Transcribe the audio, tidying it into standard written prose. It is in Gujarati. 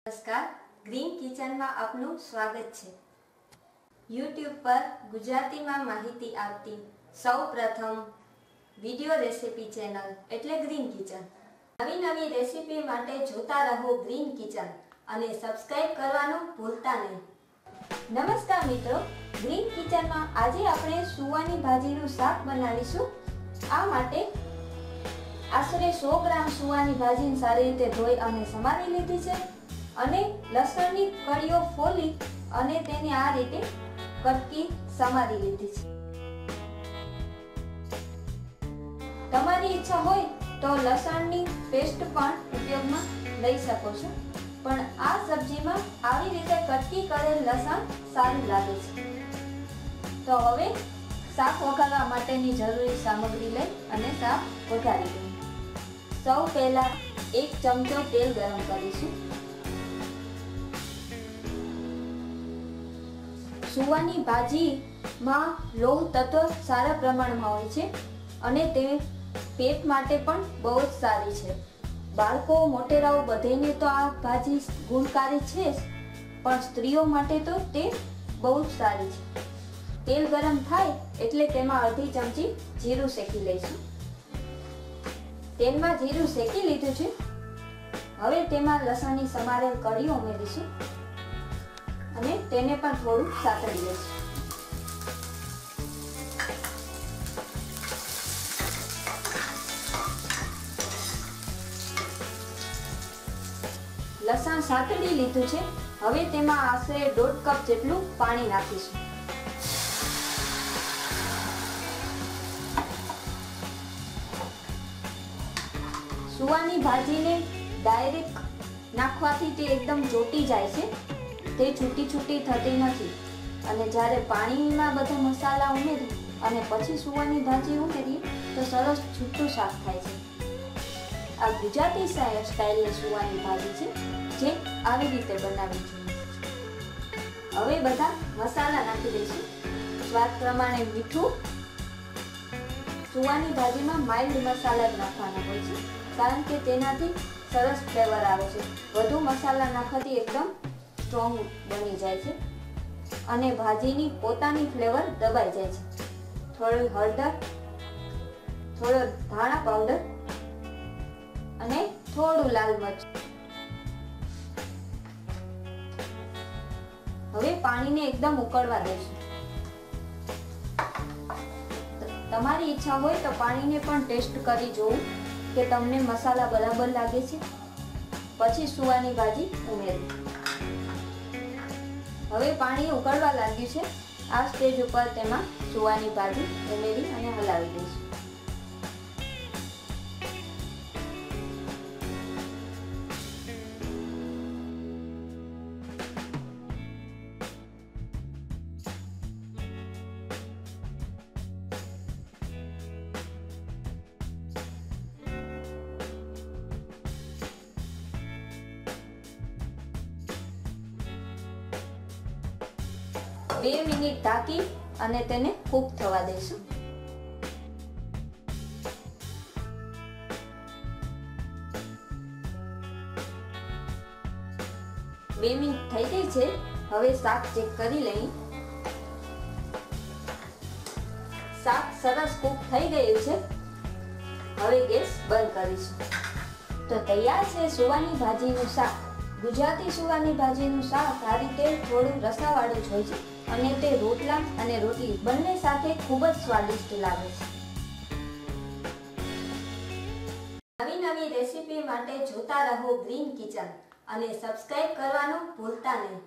નમસ્કાર, ગ્રીન કિચનમાં આપનું સ્વાગત છે। YouTube પર ગુજરાતીમાં માહિતી આપતી સૌપ્રથમ વિડિયો રેસિપી ચેનલ એટલે ગ્રીન કિચન। નવી રેસિપી માટે જોતા રહો ગ્રીન કિચન અને સબસ્ક્રાઇબ કરવાનું ભૂલતા નહીં। નમસ્કાર મિત્રો, ગ્રીન કિચનમાં આજે આપણે સુવાની ભાજીનું શાક બનાવીશું। આ માટે આશરે 100 ગ્રામ સુવાની ભાજીને સારી રીતે ધોઈ અને સમારી લીધી છે અને લસણની કળીઓ ફોલી અને તેને આ રીતે કટકી સમારી લીધી છે। તમારી ઈચ્છા હોય તો લસણની પેસ્ટ પણ ઉપયોગમાં લઈ શકો છો, પણ આ સબ્જીમાં આવી રીતે કટકી કરેલ લસણ સારું લાગે છે। તો હવે શાક વઘારવા માટેની જરૂરી સામગ્રી લઈ અને શાક વઘારી લઈએ। સૌ પહેલા 1 ચમચો તેલ ગરમ કરીશું। સુવાની ભાજીમાં લોહ તત્વ સારા પ્રમાણમાં હોય છે અને તે પેટ માટે પણ બહુ જ સારી છે। બાળકો મોટેરાઓ બધાને તો આ ભાજી ગુણકારી છે જ, પણ સ્ત્રીઓ માટે તો તે બહુ જ સારી છે। તેલ ગરમ થાય એટલે તેમાં અડધી ચમચી જીરું શેકી લઈશું। તેલમાં જીરું શેકી લીધું છે। હવે તેમાં લસણની સમારેલ કળીઓ ઉમેરીશું અને તેને પણ થોડું સાતળી લઈશું। લસણ સાતળી લીધું છે। હવે તેમાં આશરે 1.5 કપ જેટલું પાણી નાખીશું। સુવાની ભાજીને ડાયરેક્ટ નાખવાથી તે એકદમ ચોટી જાય છે, તે છૂટી થતી નથી અને જ્યારે પાણીમાં બધા મસાલા ઉમેરી અને પછી સુવાની ભાજી ઉમેરીએ તો સરસ છૂટું શાક થાય છે। આ ગુજરાતી સ્ટાઇલની સુવાની ભાજી છે જે આવી રીતે બનાવી જોઈએ। હવે બધા મસાલા નાખી દઈશું। સ્વાદ પ્રમાણે મીઠું। સુવાની ભાજીમાં માઇલ્ડ મસાલા જ નાખવાના હોય છે કારણ કે તેનાથી સરસ ફ્લેવર આવે છે। વધુ મસાલા નાખવાથી એકદમ સ્ટ્રોંગ બની જાય છે અને ભાજીની પોતાની ફ્લેવર દબાઈ જાય છે। થોડી હળદર, થોડો ધાણા પાવડર અને થોડું લાલ મરચું। હવે પાણીને એકદમ ઉકળવા દઈશું। તમારી ઈચ્છા હોય તો પાણીને પણ ટેસ્ટ કરી જોવું કે તમને મસાલા બરાબર લાગે છે, પછી સુવાની ભાજી ઉમેરી। હવે પાણી ઉકળવા લાગ્યું છે। આ સ્ટેજ ઉપર તેમાં સુવાની ભાજી ઉમેરી અને હલાવી દઈશું। બે મિનિટ ઢાંકી અને તેને કૂક થવા દઈશું। બે મિનિટ થઈ ગઈ છે। હવે શાક ચેક કરી લઈએ। શાક સરસ કૂક થઈ ગયું છે। હવે ગેસ બંધ કરીશું। તો તૈયાર છે સુવાની ભાજીનું શાક। ગુજરાતી સુવાની ભાજીનું શાક આ રીતે થોડું રસાવાળું જ હોય છે અને તે રોટલા અને રોટલી બંને સાથે ખૂબ જ સ્વાદિષ્ટ લાગે છે। નવી રેસિપી માટે જોતા રહો ગ્રીન કિચન અને સબસ્ક્રાઇબ કરવાનું ભૂલતા નહીં।